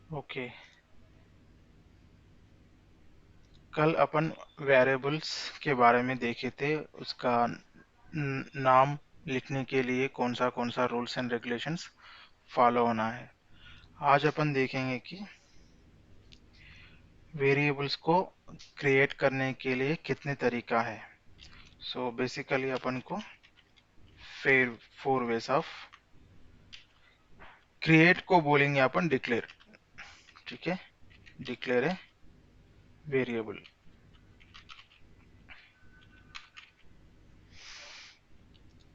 Okay, कल अपन variables के बारे में देखे थे। उसका नाम लिखने के लिए कौन सा रूल्स एंड रेगुलेशंस फॉलो होना है। आज अपन देखेंगे कि वेरिएबल्स को क्रिएट करने के लिए कितने तरीका है। सो बेसिकली अपन को फिर 4 वेज ऑफ क्रिएट को बोलेंगे अपन डिक्लेयर। ठीक है, डिक्लेयर है वेरिएबल।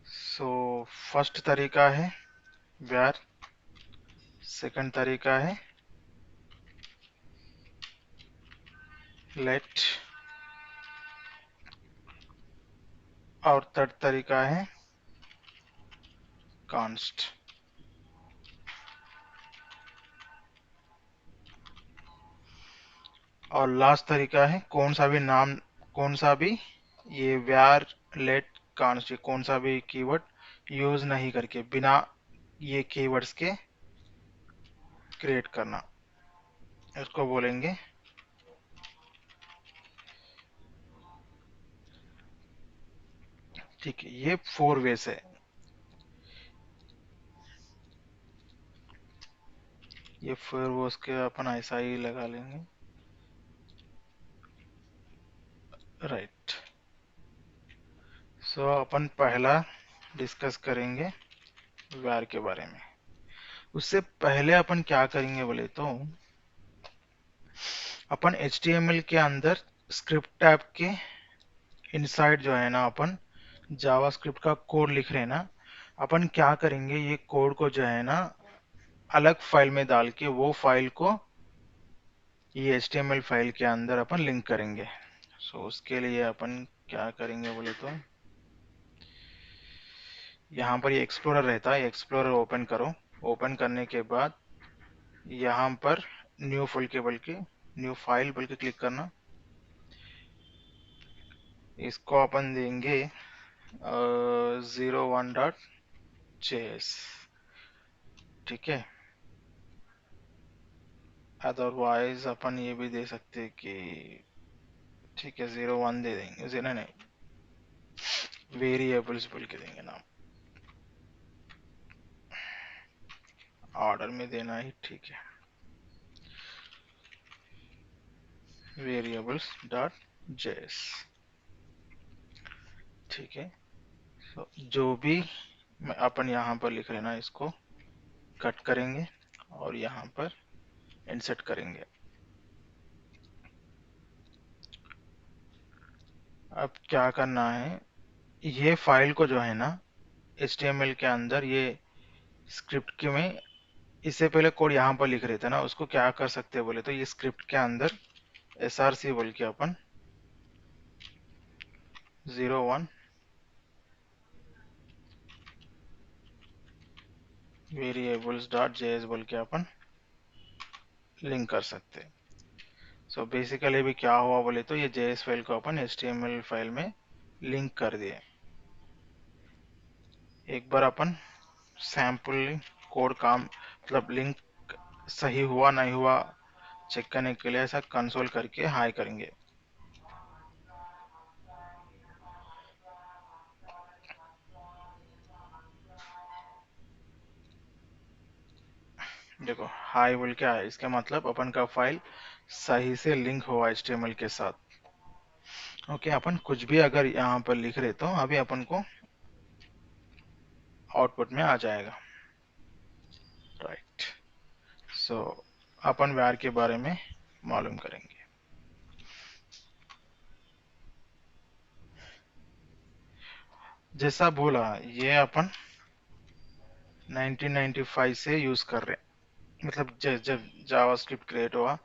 सो फर्स्ट तरीका है var, सेकंड तरीका है let, और थर्ड तरीका है const। और लास्ट तरीका है कौन सा भी ये var, let, const, कौन सा भी कीवर्ड यूज नहीं करके बिना ये कीवर्ड्स के क्रिएट करना, इसको बोलेंगे। ठीक है, ये 4 वेज है। ये 4 वेज के अपन ऐसा ही लगा लेंगे। राइट। सो अपन पहला डिस्कस करेंगे var के बारे में। उससे पहले अपन क्या करेंगे बोले तो अपन HTML के अंदर स्क्रिप्ट टैब के इनसाइड जो है ना अपन जावास्क्रिप्ट का कोड लिख रहे हैं ना। अपन क्या करेंगे, ये कोड को जो है ना अलग फाइल में डाल के वो फाइल को ये HTML फाइल के अंदर अपन लिंक करेंगे। सो उसके लिए अपन क्या करेंगे बोले तो यहाँ पर ये एक्सप्लोरर रहता है, एक्सप्लोरर ओपन करो। ओपन करने के बाद यहाँ पर न्यू फाइल के बोल के न्यू फाइल बोल के क्लिक करना। इसको अपन देंगे 01.js। ठीक है, अदरवाइज अपन ये भी दे सकते कि ठीक है 01 दे देंगे, जीरो नहीं वेरिएबल्स बोल के देंगे नाम। ऑर्डर में देना ही ठीक है, वेरिएबल्स डॉट जेएस। ठीक है, तो जो भी अपन यहाँ पर लिख रहे ना इसको कट करेंगे और यहाँ पर इंसर्ट करेंगे। अब क्या करना है, ये फाइल को जो है ना HTML के अंदर ये स्क्रिप्ट के में इससे पहले कोड यहाँ पर लिख रहे थे ना, उसको क्या कर सकते हैं बोले तो ये स्क्रिप्ट के अंदर src बोल के अपन 01 वेरिएबल्स डॉट जेएस बोल के अपन लिंक कर सकते हैं। सो बेसिकली भी क्या हुआ बोले तो ये जेएस फाइल को अपन HTML फाइल में लिंक कर दिए। एक बार अपन सैंपल कोड काम मतलब लिंक सही हुआ नहीं हुआ चेक करने के लिए ऐसा कंसोल करके हाई करेंगे। देखो हाई बोल के आया, इसका मतलब अपन का फाइल सही से लिंक हुआ HTML के साथ। ओके, अपन कुछ भी अगर यहाँ पर लिख रहे तो अभी अपन को आउटपुट में आ जाएगा। राइट। सो अपन var के बारे में मालूम करेंगे। जैसा बोला ये अपन 1995 से यूज कर रहे हैं, मतलब जब जावास्क्रिप्ट क्रिएट हुआ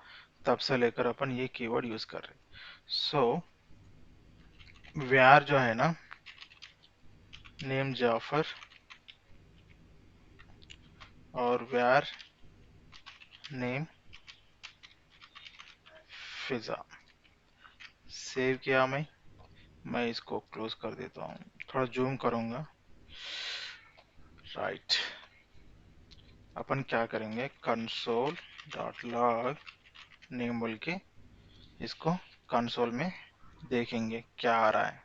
तब से लेकर अपन ये कीवर्ड यूज कर रहे हैं। सो var जो है ना नेम जाफर और var नेम फिजा। सेव किया मैं इसको क्लोज कर देता हूँ, थोड़ा जूम करूंगा। राइट। अपन क्या करेंगे, कंसोल डॉट लॉग नेम बोल के इसको कंसोल में देखेंगे क्या आ रहा है।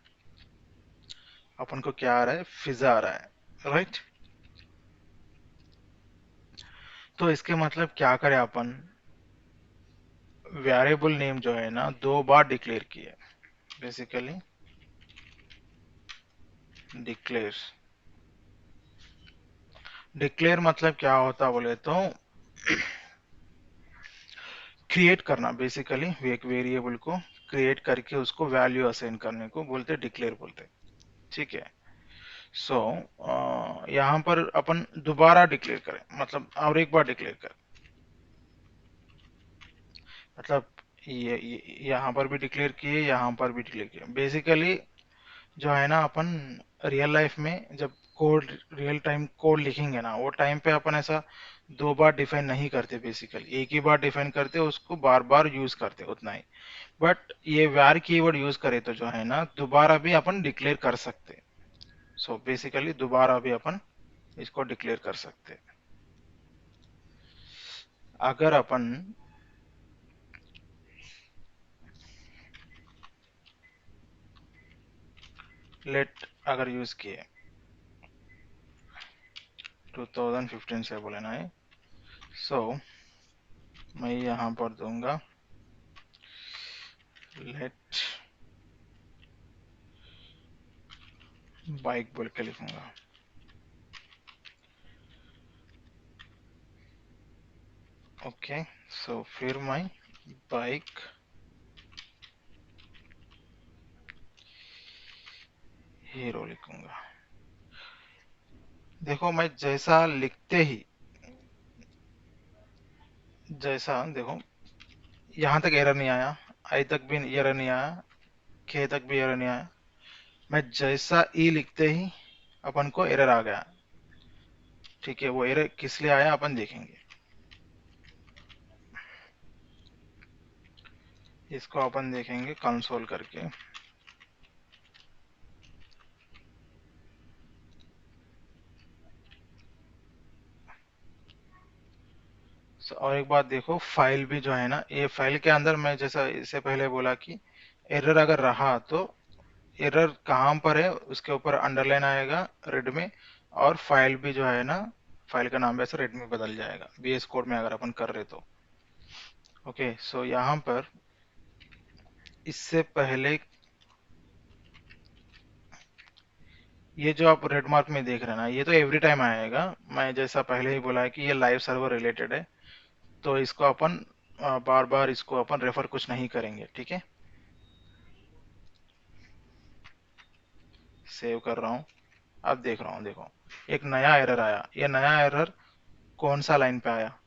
अपन को क्या आ रहा है, फिजा आ रहा है, राइट। तो इसके मतलब क्या करें अपन, वेरिएबल नेम जो है ना 2 बार डिक्लेयर किए, बेसिकली डिक्लेयर। डिक्लेयर मतलब क्या होता बोले तो क्रिएट करना, बेसिकली एक वेरिएबल को क्रिएट करके उसको वैल्यू असाइन करने को बोलते डिक्लेयर बोलते, ठीक है। सो यहाँ पर अपन दोबारा डिक्लेयर करें, मतलब और एक बार डिक्लेयर करें, मतलब यहाँ पर भी डिक्लेयर किए, यहाँ पर भी डिक्लेयर किए। बेसिकली जो है ना अपन रियल लाइफ में जब कोड, रियल टाइम कोड लिखेंगे ना, वो टाइम पे अपन ऐसा 2 बार डिफाइन नहीं करते, बेसिकली एक ही बार डिफाइन करते, उसको बार बार यूज करते, उतना ही। बट ये var कीवर्ड यूज करे तो जो है ना दोबारा भी अपन डिक्लेयर कर सकते। सो बेसिकली दोबारा भी अपन इसको डिक्लेयर कर सकते। अगर अपन लेट अगर यूज किए 2015 से बोले ना, सो मैं यहाँ पर दूंगा लेट बाइक बोल के लिखूंगा, ओके। सो फिर मैं बाइक हीरो लिखूंगा। देखो मैं जैसा लिखते ही, जैसा देखो यहाँ तक एरर नहीं आया, आई तक भी एरर नहीं आया, के तक भी एरर नहीं आया। मैं जैसा ई लिखते ही अपन को एरर आ गया, ठीक है। वो एरर किस लिए आया अपन देखेंगे। इसको अपन देखेंगे कंसोल करके। और एक बात देखो, फाइल भी जो है ना, ये फाइल के अंदर मैं जैसा इससे पहले बोला कि एरर अगर रहा तो एरर कहाँ पर है उसके ऊपर अंडरलाइन आएगा रेड में, और फाइल भी जो है ना, फाइल का नाम भी ऐसे रेड में बदल जाएगा VS कोड में अगर अपन कर रहे तो। ओके, सो यहाँ पर इससे पहले ये जो आप रेड मार्क में देख रहे हैं ना, ये तो एवरी टाइम आएगा। मैं जैसा पहले ही बोला है कि ये लाइव सर्वर रिलेटेड है, तो इसको अपन बार बार इसको अपन रेफर कुछ नहीं करेंगे, ठीक है। सेव कर रहा हूँ, अब देख रहा हूँ, देखो एक नया एरर आया। ये नया एरर कौन सा लाइन पे आया,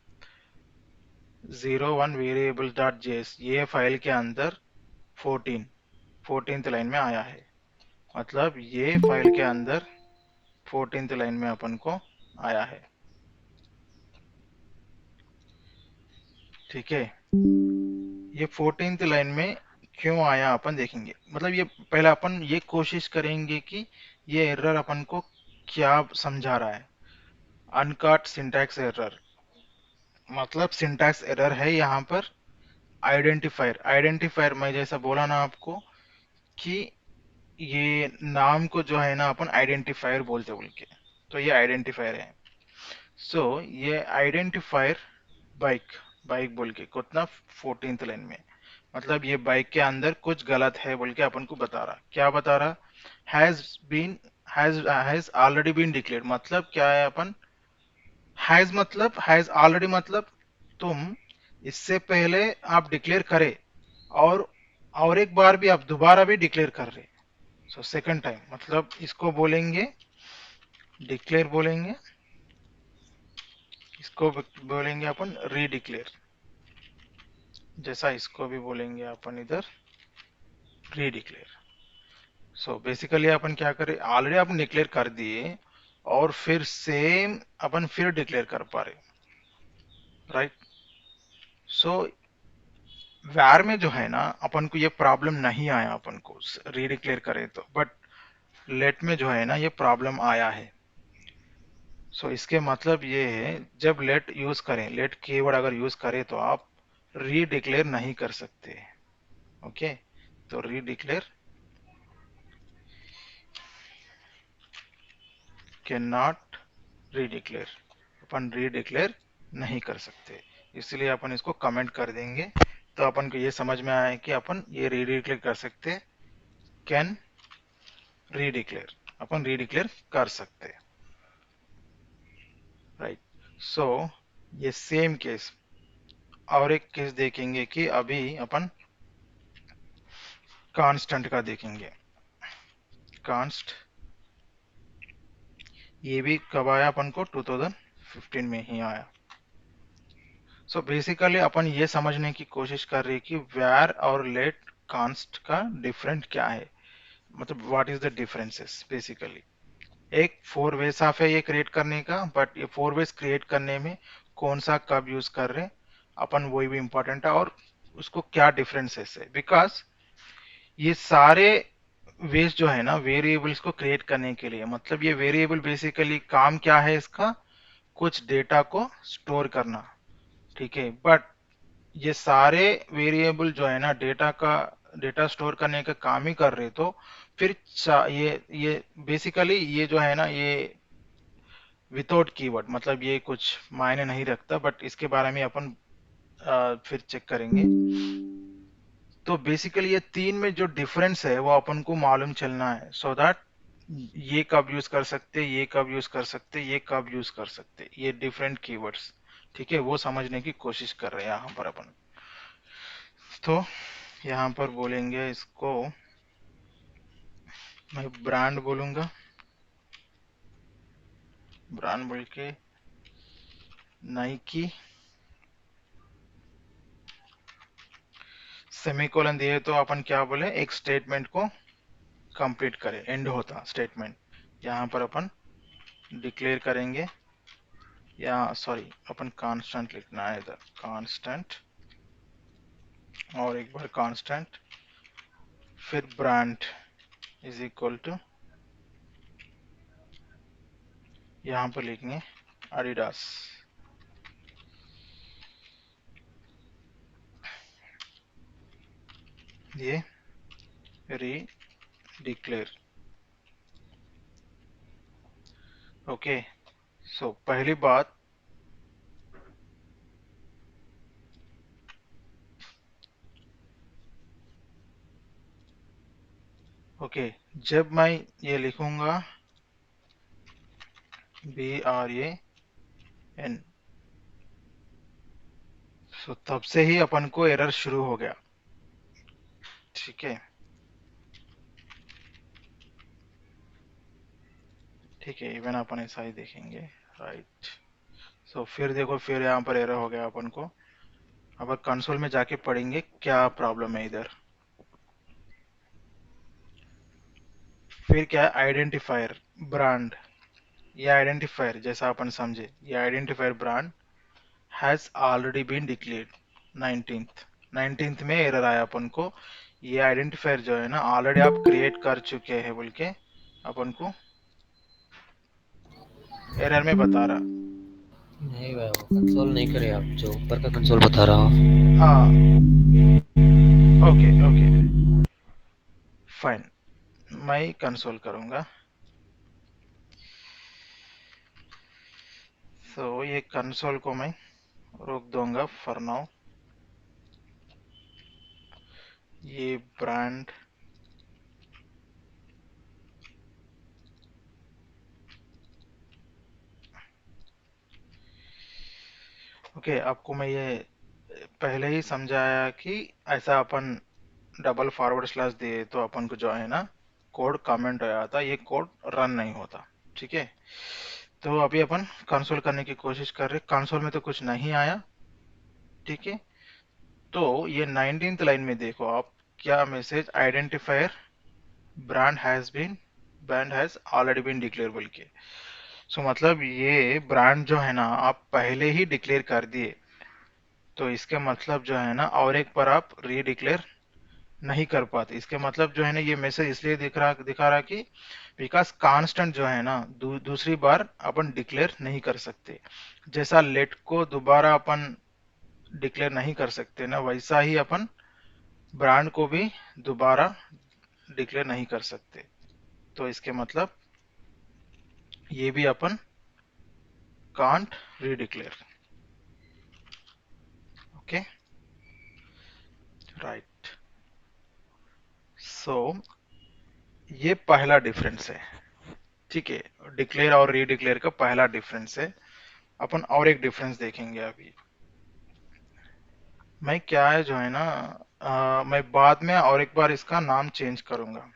01 वेरिएबल डॉट जेएस, ये फाइल के अंदर 14th लाइन में आया है। मतलब ये फाइल के अंदर 14th लाइन में अपन को आया है, ठीक है। ये 14th लाइन में क्यों आया अपन देखेंगे। मतलब ये पहले अपन ये कोशिश करेंगे कि ये एरर अपन को क्या समझा रहा है। अनकट सिंटैक्स एरर, मतलब सिंटैक्स एरर है यहाँ पर। आइडेंटिफायर, आइडेंटिफायर मैं जैसा बोला ना आपको कि ये नाम को जो है ना अपन आइडेंटिफायर बोलते बोल के, तो ये आइडेंटिफायर है। सो ये आइडेंटिफायर बाइक, बाइक बोल के कितना 14th लाइन में, मतलब ये बाइक के अंदर कुछ गलत है बोल के अपन को बता रहा। क्या बता रहा, has been, has already been declared, मतलब क्या है अपन, हैज मतलब हैज ऑलरेडी, मतलब तुम इससे पहले आप डिक्लेयर करे, और एक बार भी आप दोबारा भी डिक्लेयर कर रहे। सो सेकंड टाइम, मतलब इसको बोलेंगे डिक्लेयर बोलेंगे, इसको बोलेंगे अपन रीडिक्लेयर, जैसा इसको भी बोलेंगे अपन इधर रीडिक्लेयर। सो बेसिकली अपन क्या करें, ऑलरेडी अपन डिक्लेयर कर दिए और फिर सेम अपन फिर डिक्लेयर कर पा रहे, राइट। सो वैर में जो है ना अपन को ये प्रॉब्लम नहीं आया, अपन को रीडिक्लेयर करे तो। बट लेट में जो है ना ये प्रॉब्लम आया है। सो इसके मतलब ये है, जब लेट यूज करें, लेट कीवर्ड अगर यूज करें तो आप री डिक्लेयर नहीं कर सकते। ओके, तो री डिक्लेयर कैन नॉट री डिक्लेयर, अपन री डिक्लेयर नहीं कर सकते, इसलिए अपन इसको कमेंट कर देंगे। तो अपन को ये समझ में आया है कि अपन ये री डिक्लेयर कर सकते, कैन री डिक्लेयर, अपन री डिक्लेयर कर सकते। राइट। सो ये सेम केस, और एक केस देखेंगे कि अभी अपन कांस्टेंट का देखेंगे। कांस्ट, ये भी कब आया अपन को, 2015 में ही आया। सो बेसिकली अपन ये समझने की कोशिश कर रहे हैं कि वेयर और लेट कांस्ट का डिफरेंट क्या है, मतलब what is the differences basically. एक फोर वेज ऑफ है ये क्रिएट करने का, बट ये फोर वेज क्रिएट करने में कौन सा कब यूज कर रहे हैं अपन, वही भी इंपॉर्टेंट है, और उसको क्या डिफरेंसेस है। बिकॉज ये सारे वेज जो है ना वेरिएबल्स को क्रिएट करने के लिए, मतलब ये वेरिएबल बेसिकली काम क्या है इसका, कुछ डेटा को स्टोर करना। ठीक है, बट ये सारे वेरिएबल जो है ना डेटा का, डेटा स्टोर करने का काम ही कर रहे, तो फिर ये बेसिकली ये जो है ना ये विदाउट कीवर्ड, मतलब ये कुछ मायने नहीं रखता, बट इसके बारे में अपन फिर चेक करेंगे। तो बेसिकली ये तीन में जो डिफरेंस है वो अपन को मालूम चलना है, सो दैट ये कब यूज कर सकते, ये कब यूज कर सकते, ये कब यूज कर सकते, ये डिफरेंट कीवर्ड्स। ठीक है, वो समझने की कोशिश कर रहे हैं यहाँ पर अपन। तो यहाँ पर बोलेंगे इसको, मैं ब्रांड बोलूंगा, ब्रांड बोल के नाइकी, सेमीकोलन दिए तो अपन क्या बोले, एक स्टेटमेंट को कंप्लीट करें, एंड होता स्टेटमेंट। यहाँ पर अपन डिक्लेयर करेंगे, या सॉरी अपन कांस्टेंट लिखना है इधर, कांस्टेंट, और एक बार कांस्टेंट, फिर ब्रांड इज इक्वल टू, यहाँ पर लिखेंगे एडिडास। ये री डिक्लेयर। ओके, सो पहली बात, ओके जब मैं ये लिखूंगा BRAN, सो तब से ही अपन को एरर शुरू हो गया। ठीक है, ठीक है, इवन अपन ऐसा ही देखेंगे। राइट। सो फिर देखो, फिर यहाँ पर एरर हो गया अपन को। अब कंसोल में जाके पढ़ेंगे क्या प्रॉब्लम है इधर। फिर क्या है, आइडेंटिफायर ब्रांड, ये आइडेंटिफायर जैसा अपन समझे, ये identifier brand has already been declared 19th में एरर आया अपन को। ये आइडेंटिफायर जो है ना ऑलरेडी आप क्रिएट कर चुके हैं बोल के अपन को एरर में बता रहा। नहीं भाई, वो कंसोल नहीं करे, आप जो ऊपर का कंसोल बता रहा हूँ। हाँ, ओके ओके फाइन, मैं कंसोल करूंगा। सो ये कंसोल को मैं रोक दूंगा फॉर नाउ। ये ब्रांड, ओके आपको मैं ये पहले ही समझाया कि ऐसा अपन डबल फॉरवर्ड स्लैश दिए तो अपन को जो है ना कोड कमेंट हो जाता, ये कोड रन नहीं होता। ठीक है, तो अभी अपन कंसोल करने की कोशिश कर रहे, कंसोल में तो कुछ नहीं आया। ठीक है, तो ये 19th लाइन में देखो आप, क्या message, identifier brand has already been declare बोल के। सो मतलब ये ब्रांड जो है ना आप पहले ही डिक्लेयर कर दिए, तो इसके मतलब जो है ना और एक बार आप री डिक्लेयर नहीं कर पाते। इसके मतलब जो है ना ये मैसेज इसलिए दिखा रहा कि विकास कांस्टेंट जो है ना दूसरी बार अपन डिक्लेयर नहीं कर सकते। जैसा लेट को दोबारा अपन डिक्लेयर नहीं कर सकते ना, वैसा ही अपन ब्रांड को भी दोबारा डिक्लेयर नहीं कर सकते। तो इसके मतलब ये भी अपन can't redeclare. Okay, right. So ये पहला डिफरेंस है, ठीक है। डिक्लेयर और रीडिक्लेयर का पहला डिफरेंस है। अपन और एक डिफरेंस देखेंगे अभी। मैं क्या है जो है ना, मैं बाद में और एक बार इसका नाम चेंज करूंगा।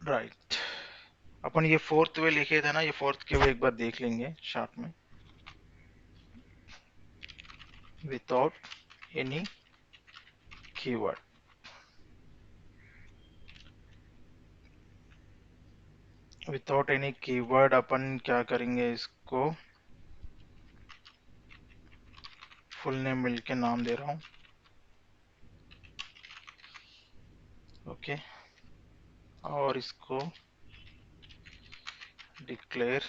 राइट। अपन ये फोर्थ वे लिखे थे ना, ये फोर्थ के वे एक बार देख लेंगे शॉर्ट में। Without any keyword, without any keyword अपन क्या करेंगे, इसको फुल नेम मिलके नाम दे रहा हूँ। ओके, और इसको डिक्लेयर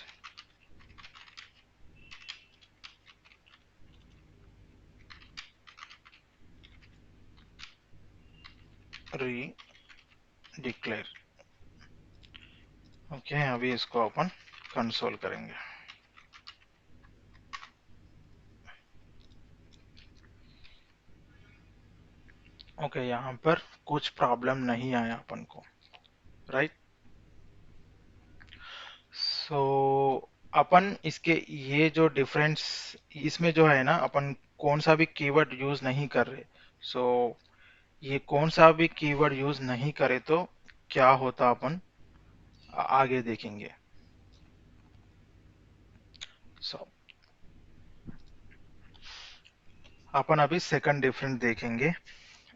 री डिक्लेयर। ओके, अभी इसको अपन कंसोल करेंगे। ओके, यहाँ पर कुछ प्रॉब्लम नहीं आया अपन को, राइट। सो अपन इसके ये जो डिफरेंस, इसमें जो है ना अपन कौन सा भी कीवर्ड यूज नहीं कर रहे। सो ये कौन सा भी कीवर्ड यूज नहीं करे तो क्या होता अपन आगे देखेंगे। सो अपन अभी सेकंड डिफरेंस देखेंगे।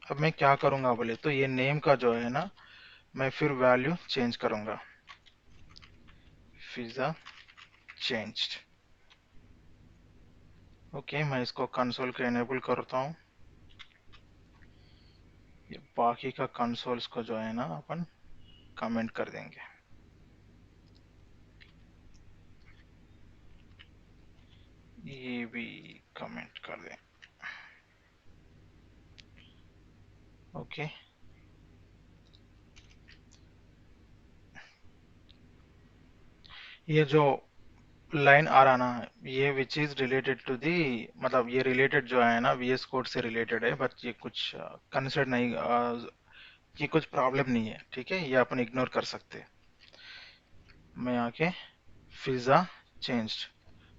अब मैं क्या करूंगा बोले तो ये नेम का जो है ना, मैं फिर वैल्यू चेंज करूंगा, पिज्जा चेंज्ड। ओके, मैं इसको कंसोल के एनेबल करता हूँ। ये बाकी का कंसोल्स को जो है ना अपन कमेंट कर देंगे। ये भी कमेंट कर दें। ओके, ये जो लाइन आ रहा ना, ये which is related to the, मतलब ये रिलेटेड जो है ना वीएस कोड से रिलेटेड है, बट ये कुछ कंसिडर नहीं, ये कुछ प्रॉब्लम नहीं है, ठीक है, ये अपन इग्नोर कर सकते हैं। मैं आके पिज्जा चेंज्ड,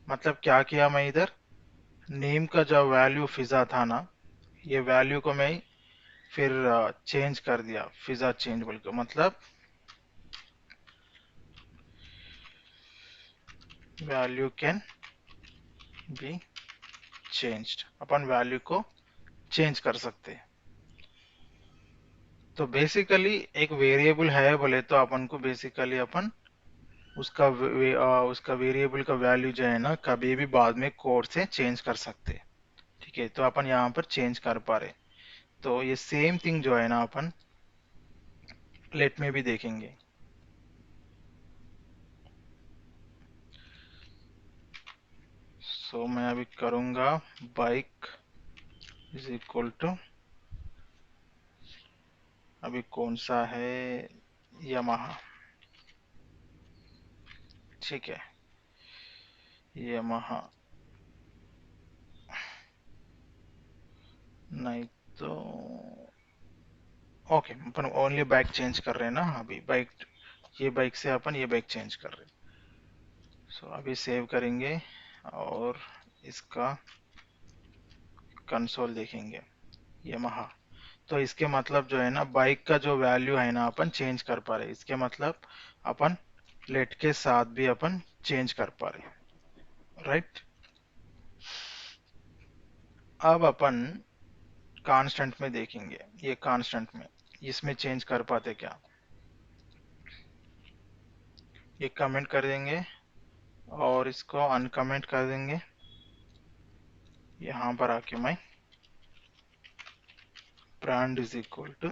मतलब क्या किया मैं इधर, नेम का जो वैल्यू पिज्जा था ना, ये वैल्यू को मैं फिर चेंज कर दिया, पिज्जा चेंज बोल के, मतलब value can be changed, upon value को चेंज कर सकते हैं। तो बेसिकली एक वेरिएबल है बोले तो अपन को बेसिकली अपन उसका वेरिएबल का वैल्यू जो है ना कभी भी बाद में कोड से चेंज कर सकते हैं, ठीक है। तो अपन यहाँ पर चेंज कर पा रहे। तो ये सेम थिंग जो है ना अपन लेट में भी देखेंगे। सो मैं अभी करूंगा बाइक इज इक्वल टू, अभी कौन सा है, यमाहा, ठीक है, यमाहा। नहीं तो ओके, अपन ओनली बाइक चेंज कर रहे हैं ना अभी, बाइक, ये बाइक से अपन ये बाइक चेंज कर रहे हैं। सो अभी सेव करेंगे और इसका कंसोल देखेंगे, यमाहा। तो इसके मतलब जो है ना बाइक का जो वैल्यू है ना अपन चेंज कर पा रहे, इसके मतलब अपन लेट के साथ भी अपन चेंज कर पा रहे, राइट। अब अपन कांस्टेंट में देखेंगे, ये कांस्टेंट में इसमें चेंज कर पाते क्या, ये कमेंट कर देंगे। और इसको अनकमेंट कर देंगे। यहाँ पर आके मैं ब्रांड इज इक्वल टू,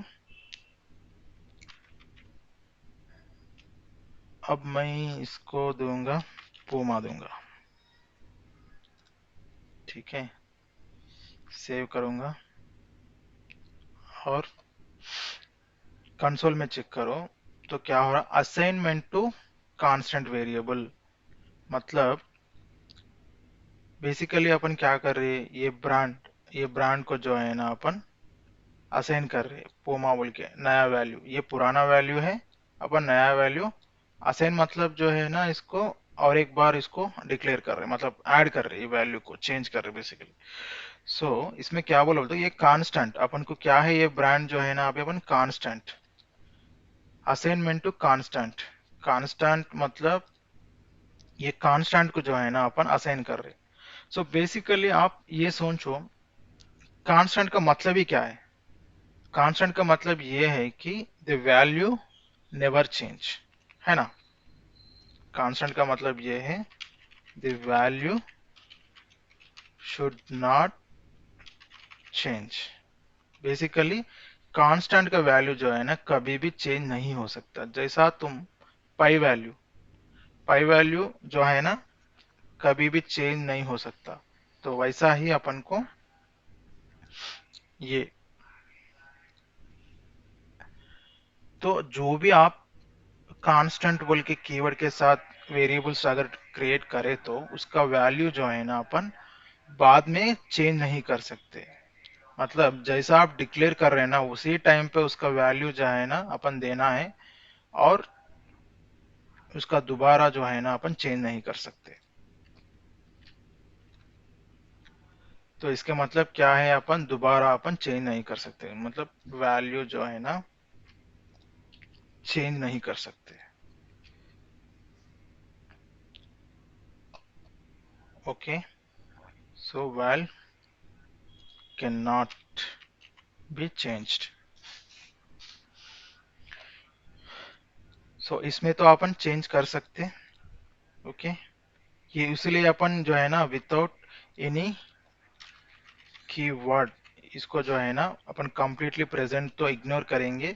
अब मैं इसको दूंगा पूमा दूंगा। ठीक है, सेव करूंगा और कंसोल में चेक करो तो क्या हो रहा, असाइनमेंट टू कांस्टेंट वेरिएबल। मतलब बेसिकली अपन क्या कर रहे हैं, ये ब्रांड को जो है ना अपन असाइन कर रहे हैं पोमा बोल के नया वैल्यू, ये पुराना वैल्यू है, अपन नया वैल्यू असाइन मतलब जो है ना इसको और एक बार इसको डिक्लेयर कर रहे हैं, मतलब ऐड कर रहे हैं, वैल्यू को चेंज कर रहे हैं बेसिकली। सो इसमें क्या बोला बोलते, ये कांस्टेंट अपन को क्या है, ये ब्रांड जो है ना अभी अपन constant, assignment to constant. Constant मतलब ये कांस्टेंट को जो है ना अपन असाइन कर रहे हैं। सो बेसिकली आप ये सोचो कांस्टेंट का मतलब ही क्या है। कांस्टेंट का मतलब ये है कि द वैल्यू नेवर चेंज, है ना। कांस्टेंट का मतलब ये है the value should not change. Basically constant का वैल्यू जो है ना कभी भी चेंज नहीं हो सकता। जैसा तुम पाई वैल्यू जो है ना कभी भी चेंज नहीं हो सकता, तो वैसा ही अपन को ये, तो जो भी आप कांस्टेंट बोल के कीवर्ड के साथ वेरिएबल्स अगर क्रिएट करें तो उसका वैल्यू जो है ना अपन बाद में चेंज नहीं कर सकते। मतलब जैसा आप डिक्लेयर कर रहे हैं ना उसी टाइम पे उसका वैल्यू जो है ना अपन देना है, और उसका दोबारा जो है ना अपन चेंज नहीं कर सकते। तो इसके मतलब क्या है, अपन दोबारा अपन चेंज नहीं कर सकते, मतलब वैल्यू जो है ना चेंज नहीं कर सकते। Okay, so val can not be changed. So इसमें तो अपन चेंज कर सकते। ओके, ये इसलिए अपन जो है ना विदाउट एनी कीवर्ड इसको जो है ना अपन कंप्लीटली प्रेजेंट तो इग्नोर करेंगे।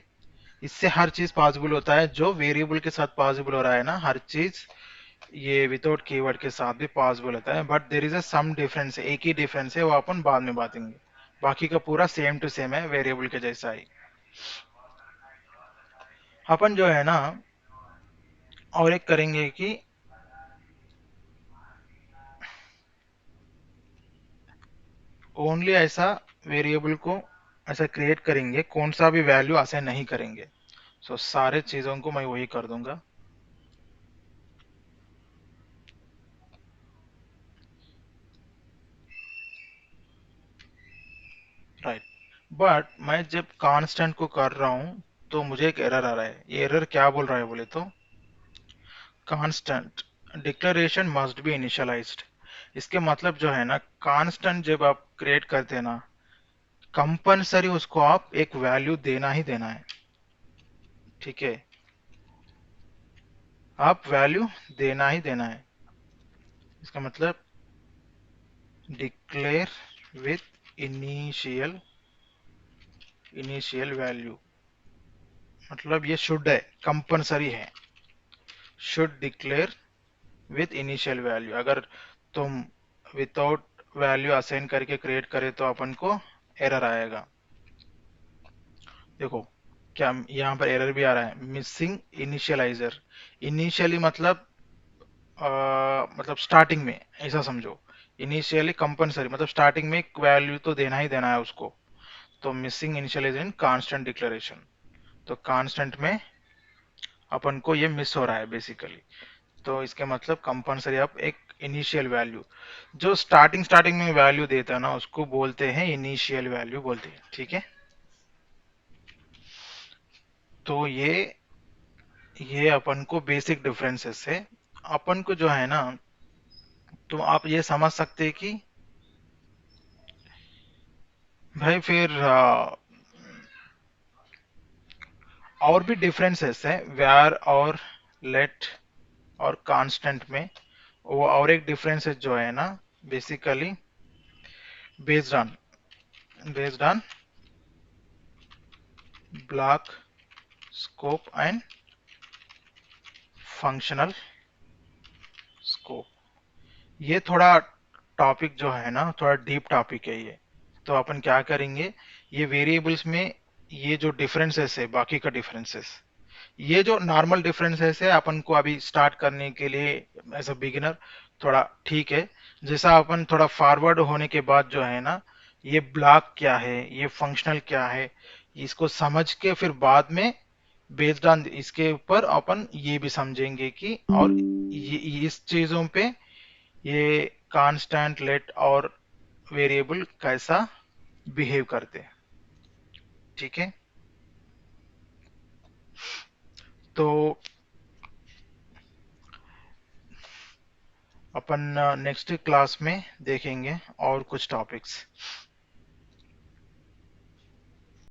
इससे हर चीज पॉसिबल होता है, जो वेरिएबल के साथ पॉसिबल हो रहा है ना हर चीज ये विदाउट कीवर्ड के साथ भी पॉसिबल होता है। But there is a some difference, एक ही डिफरेंस है, वो अपन बाद में बातेंगे। बाकी का पूरा सेम टू सेम है, वेरिएबल के जैसा ही। अपन जो है ना और एक करेंगे कि ओनली ऐसा वेरिएबल को ऐसा क्रिएट करेंगे, कौन सा भी वैल्यू असाइन नहीं करेंगे। सो सारे चीजों को मैं वही कर दूंगा। राइट, बट मैं जब कांस्टेंट को कर रहा हूं तो मुझे एक एरर आ रहा है। ये एरर क्या बोल रहा है बोले तो, constant declaration must be initialised. इसके मतलब जो है ना कांस्टेंट जब आप क्रिएट करते हैं ना कंपलसरी उसको आप एक वैल्यू देना ही देना है। ठीक है, आप वैल्यू देना ही देना है। इसका मतलब declare with initial initial value, मतलब ये शुड है, कंपलसरी है, should declare with initial value. अगर तुम विदाउट वैल्यू असाइन करके क्रिएट करे तो अपन को एरर आएगा। देखो क्या यहाँ पर एरर भी आ रहा है, मिसिंग इनिशियलाइजर। इनिशियली मतलब स्टार्टिंग में ऐसा समझो, इनिशियली कंपलसरी मतलब स्टार्टिंग में एक वैल्यू तो देना ही देना है उसको। तो मिसिंग इनिशियलाइजर इन कांस्टेंट डिक्लेरेशन, तो कांस्टेंट में अपन को ये मिस हो रहा है बेसिकली। तो इसके मतलब कंपलसरी आप एक इनिशियल वैल्यू, जो स्टार्टिंग में वैल्यू देता है ना उसको बोलते हैं इनिशियल वैल्यू बोलते हैं। ठीक है, तो ये अपन को बेसिक डिफरेंसेस है। अपन को जो है ना, तो आप ये समझ सकते हैं कि भाई फिर और भी डिफरेंसेस है वेयर और लेट और कांस्टेंट में। वो और एक डिफरेंस जो है ना, basically based on based on block scope and functional scope. ये थोड़ा टॉपिक जो है ना, थोड़ा डीप टॉपिक है ये। तो अपन क्या करेंगे, ये वेरिएबल्स में ये जो डिफरेंसेस है, बाकी का डिफरेंसेस, ये जो नॉर्मल डिफरेंसेस है अपन को अभी स्टार्ट करने के लिए एज अ बिगिनर थोड़ा ठीक है। जैसा अपन थोड़ा फॉरवर्ड होने के बाद जो है ना, ये ब्लॉक क्या है, ये फंक्शनल क्या है, इसको समझ के फिर बाद में बेस्ड ऑन इसके ऊपर अपन ये भी समझेंगे कि और ये इस चीजों पे ये कांस्टेंट लेट और वेरिएबल कैसा बिहेव करते हैं। ठीक है, तो अपन नेक्स्ट क्लास में देखेंगे और कुछ टॉपिक्स।